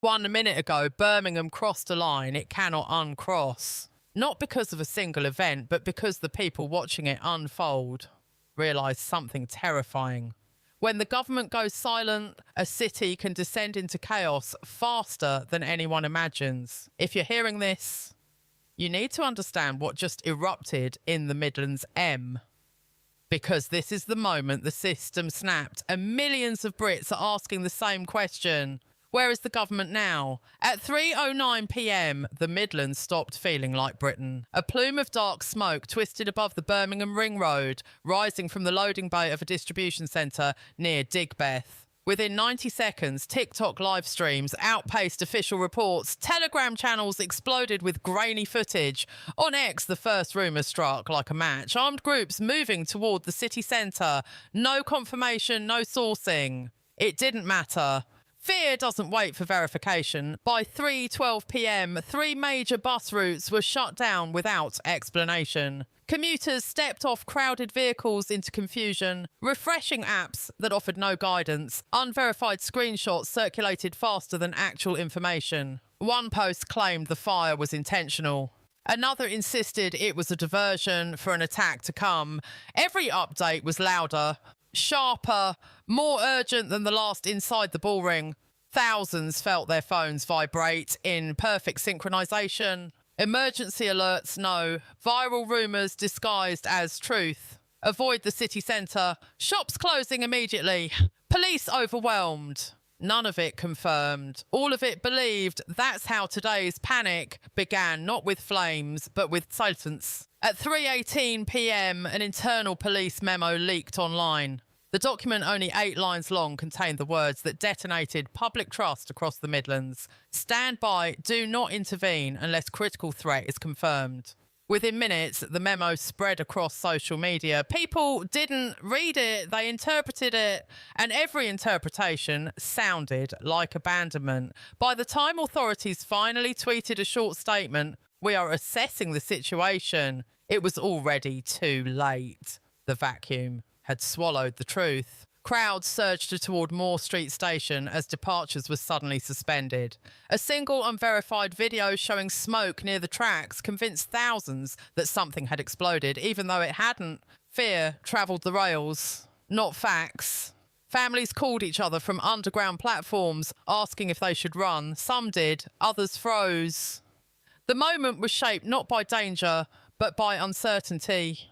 1 minute ago, Birmingham crossed a line it cannot uncross. Not because of a single event, but because the people watching it unfold realise something terrifying. When the government goes silent, a city can descend into chaos faster than anyone imagines. If you're hearing this, you need to understand what just erupted in the Midlands because this is the moment the system snapped and millions of Brits are asking the same question. Where is the government now? At 3:09 p.m, the Midlands stopped feeling like Britain. A plume of dark smoke twisted above the Birmingham Ring Road, rising from the loading bay of a distribution centre near Digbeth. Within 90 seconds, TikTok live streams outpaced official reports. Telegram channels exploded with grainy footage. On X, the first rumour struck like a match. Armed groups moving toward the city centre. No confirmation, no sourcing. It didn't matter. Fear doesn't wait for verification. By 3:12 p.m, 3 major bus routes were shut down without explanation. Commuters stepped off crowded vehicles into confusion. Refreshing apps that offered no guidance. Unverified screenshots circulated faster than actual information. One post claimed the fire was intentional. Another insisted it was a diversion for an attack to come. Every update was louder, sharper, more urgent than the last inside the bullring. Thousands felt their phones vibrate in perfect synchronization. Emergency alerts, no. Viral rumours disguised as truth. Avoid the city centre. Shops closing immediately. Police overwhelmed. None of it confirmed. All of it believed. That's how today's panic began, not with flames, but with silence. At 3:18 p.m, an internal police memo leaked online. The document, only 8 lines long, contained the words that detonated public trust across the Midlands. Stand by, do not intervene unless critical threat is confirmed. Within minutes, the memo spread across social media. People didn't read it, they interpreted it, and every interpretation sounded like abandonment. By the time authorities finally tweeted a short statement, "We are assessing the situation," it was already too late. The vacuum had swallowed the truth. Crowds surged toward Moore Street Station as departures were suddenly suspended. A single unverified video showing smoke near the tracks convinced thousands that something had exploded, even though it hadn't. Fear travelled the rails, not facts. Families called each other from underground platforms, asking if they should run. Some did, others froze. The moment was shaped not by danger, but by uncertainty.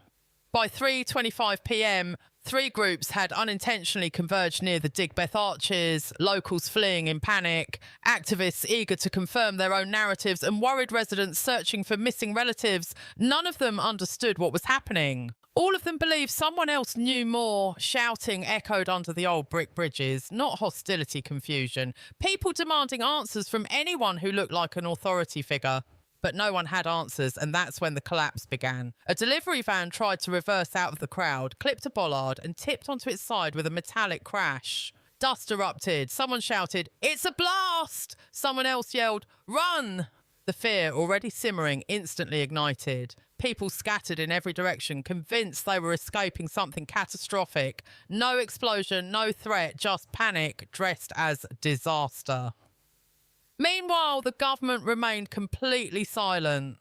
By 3:25 p.m, 3 groups had unintentionally converged near the Digbeth Arches, locals fleeing in panic, activists eager to confirm their own narratives, and worried residents searching for missing relatives. None of them understood what was happening. All of them believed someone else knew more. Shouting echoed under the old brick bridges, not hostility, confusion. People demanding answers from anyone who looked like an authority figure. But no one had answers, and that's when the collapse began. A delivery van tried to reverse out of the crowd, clipped a bollard, and tipped onto its side with a metallic crash. Dust erupted. Someone shouted, "It's a blast!" Someone else yelled, "Run!" The fear, already simmering, instantly ignited. People scattered in every direction, convinced they were escaping something catastrophic. No explosion, no threat, just panic dressed as disaster. Meanwhile, the government remained completely silent.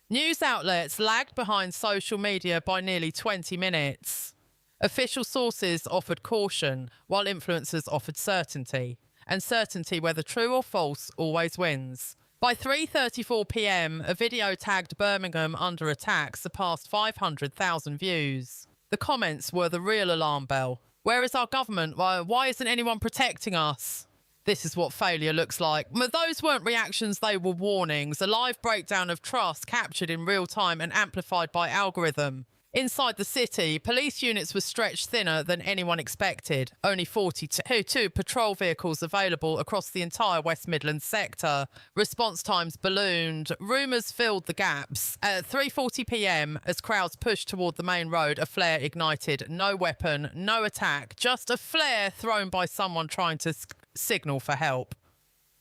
News outlets lagged behind social media by nearly 20 minutes. Official sources offered caution, while influencers offered certainty. And certainty, whether true or false, always wins. By 3:34 p.m, a video tagged Birmingham under attack surpassed 500,000 views. The comments were the real alarm bell. Where is our government? Why isn't anyone protecting us? This is what failure looks like. Those weren't reactions, they were warnings. A live breakdown of trust captured in real time and amplified by algorithm. Inside the city, police units were stretched thinner than anyone expected. Only 42 patrol vehicles available across the entire West Midlands sector. Response times ballooned. Rumours filled the gaps. At 3:40 p.m, as crowds pushed toward the main road, a flare ignited. No weapon, no attack, just a flare thrown by someone trying to signal for help.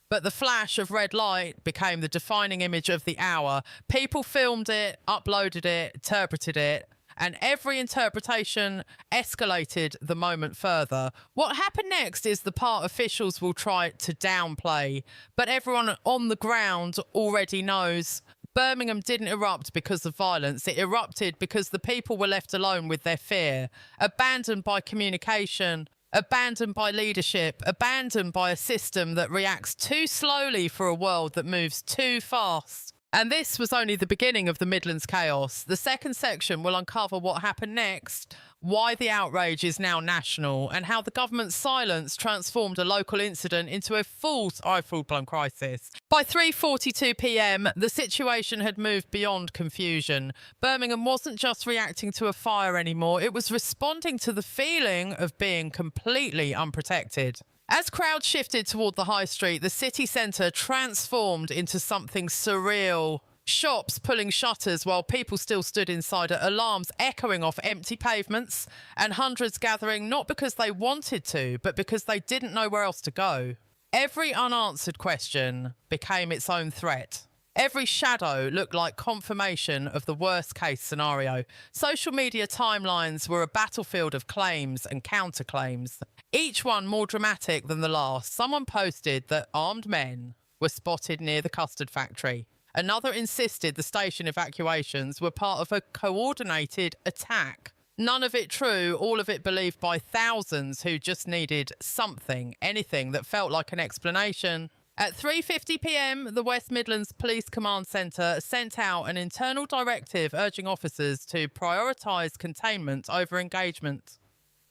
But the flash of red light became the defining image of the hour. People filmed it, uploaded it, interpreted it, and every interpretation escalated the moment further. What happened next is the part officials will try to downplay, but everyone on the ground already knows. Birmingham didn't erupt because of violence. It erupted because the people were left alone with their fear, abandoned by communication, abandoned by leadership, abandoned by a system that reacts too slowly for a world that moves too fast. And this was only the beginning of the Midlands chaos. The second section will uncover what happened next, why the outrage is now national, and how the government's silence transformed a local incident into a full-blown crisis. By 3:42 p.m, the situation had moved beyond confusion. Birmingham wasn't just reacting to a fire anymore, it was responding to the feeling of being completely unprotected. As crowds shifted toward the high street, the city centre transformed into something surreal. Shops pulling shutters while people still stood inside, alarms echoing off empty pavements, and hundreds gathering not because they wanted to, but because they didn't know where else to go. Every unanswered question became its own threat. Every shadow looked like confirmation of the worst-case scenario. Social media timelines were a battlefield of claims and counterclaims, each one more dramatic than the last. Someone posted that armed men were spotted near the custard factory. Another insisted the station evacuations were part of a coordinated attack. None of it true, all of it believed by thousands who just needed something, anything that felt like an explanation. At 3:50 p.m, the West Midlands Police Command Centre sent out an internal directive urging officers to prioritise containment over engagement.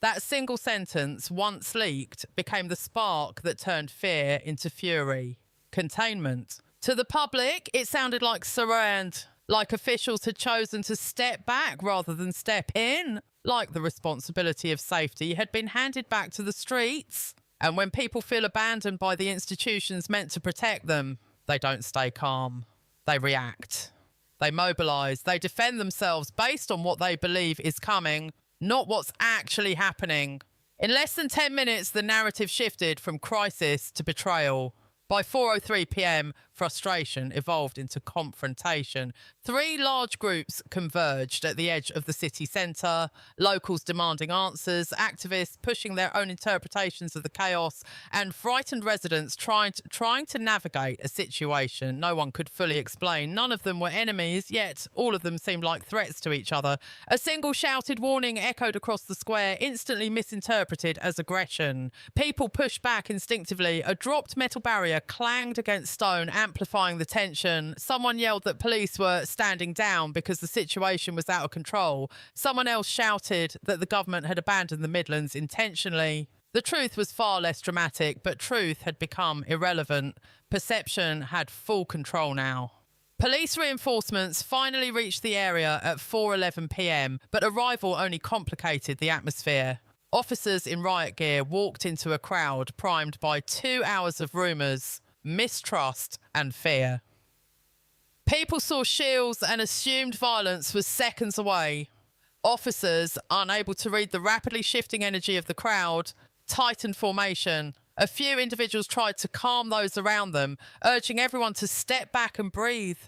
That single sentence, once leaked, became the spark that turned fear into fury. Containment. To the public, it sounded like surrender, like officials had chosen to step back rather than step in, like the responsibility of safety had been handed back to the streets. And when people feel abandoned by the institutions meant to protect them, they don't stay calm. They react. They mobilise. They defend themselves based on what they believe is coming, not what's actually happening. In less than 10 minutes, the narrative shifted from crisis to betrayal. By 4:03 p.m, frustration evolved into confrontation. Three large groups converged at the edge of the city centre, locals demanding answers, activists pushing their own interpretations of the chaos, and frightened residents trying to navigate a situation no one could fully explain. None of them were enemies, yet all of them seemed like threats to each other. A single shouted warning echoed across the square, instantly misinterpreted as aggression. People pushed back instinctively. A dropped metal barrier clanged against stone, amplifying the tension. Someone yelled that police were standing down because the situation was out of control. Someone else shouted that the government had abandoned the Midlands intentionally. The truth was far less dramatic, but truth had become irrelevant. Perception had full control now. Police reinforcements finally reached the area at 4:11 p.m, but arrival only complicated the atmosphere. Officers in riot gear walked into a crowd primed by 2 hours of rumours, mistrust and fear. People saw shields and assumed violence was seconds away. Officers, unable to read the rapidly shifting energy of the crowd, tightened formation. A few individuals tried to calm those around them, urging everyone to step back and breathe.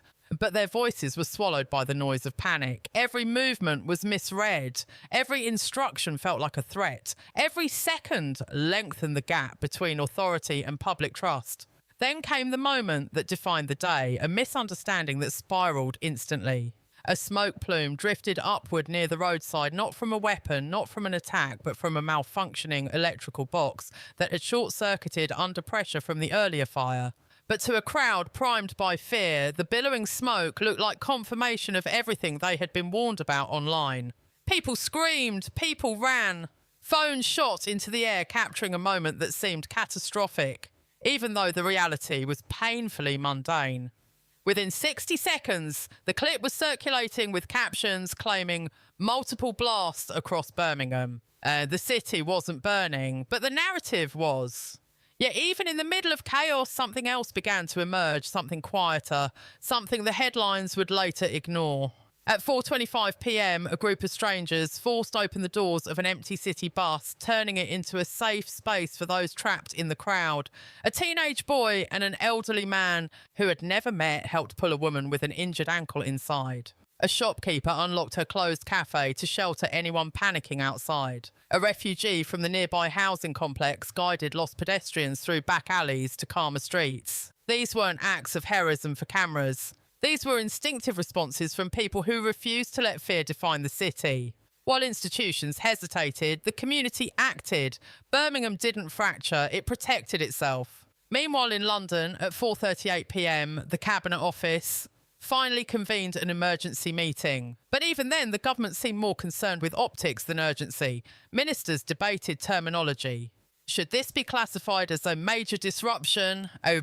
But their voices were swallowed by the noise of panic. Every movement was misread. Every instruction felt like a threat. Every second lengthened the gap between authority and public trust. Then came the moment that defined the day, a misunderstanding that spiralled instantly. A smoke plume drifted upward near the roadside, not from a weapon, not from an attack, but from a malfunctioning electrical box that had short-circuited under pressure from the earlier fire. But to a crowd primed by fear, the billowing smoke looked like confirmation of everything they had been warned about online. People screamed, people ran. Phones shot into the air, capturing a moment that seemed catastrophic, even though the reality was painfully mundane. Within 60 seconds, the clip was circulating with captions claiming multiple blasts across Birmingham. The city wasn't burning, but the narrative was. Yet even in the middle of chaos, something else began to emerge, something quieter, something the headlines would later ignore. At 4:25 p.m, a group of strangers forced open the doors of an empty city bus, turning it into a safe space for those trapped in the crowd. A teenage boy and an elderly man who had never met helped pull a woman with an injured ankle inside. A shopkeeper unlocked her closed cafe to shelter anyone panicking outside. A refugee from the nearby housing complex guided lost pedestrians through back alleys to calmer streets. These weren't acts of heroism for cameras. These were instinctive responses from people who refused to let fear define the city. While institutions hesitated, the community acted. Birmingham didn't fracture, it protected itself. Meanwhile in London, at 4:38 p.m, the Cabinet Office finally convened an emergency meeting. But even then, the government seemed more concerned with optics than urgency. Ministers debated terminology. Should this be classified as a major disruption, a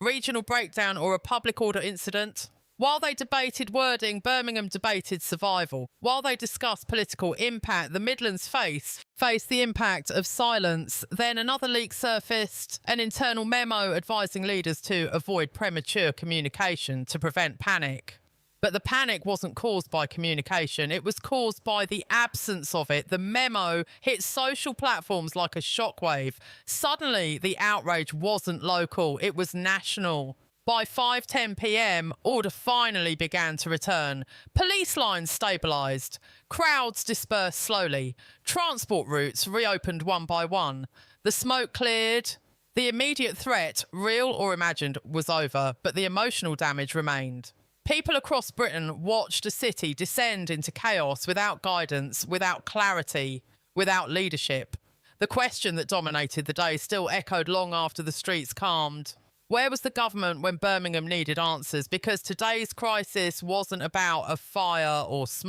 regional breakdown, or a public order incident? While they debated wording, Birmingham debated survival. While they discussed political impact, the Midlands faced the impact of silence. Then another leak surfaced, an internal memo advising leaders to avoid premature communication to prevent panic. But the panic wasn't caused by communication, it was caused by the absence of it. The memo hit social platforms like a shockwave. Suddenly, the outrage wasn't local, it was national. By 5:10 p.m, order finally began to return. Police lines stabilised. Crowds dispersed slowly. Transport routes reopened one by one. The smoke cleared. The immediate threat, real or imagined, was over, but the emotional damage remained. People across Britain watched a city descend into chaos without guidance, without clarity, without leadership. The question that dominated the day still echoed long after the streets calmed. Where was the government when Birmingham needed answers? Because today's crisis wasn't about a fire or smoke.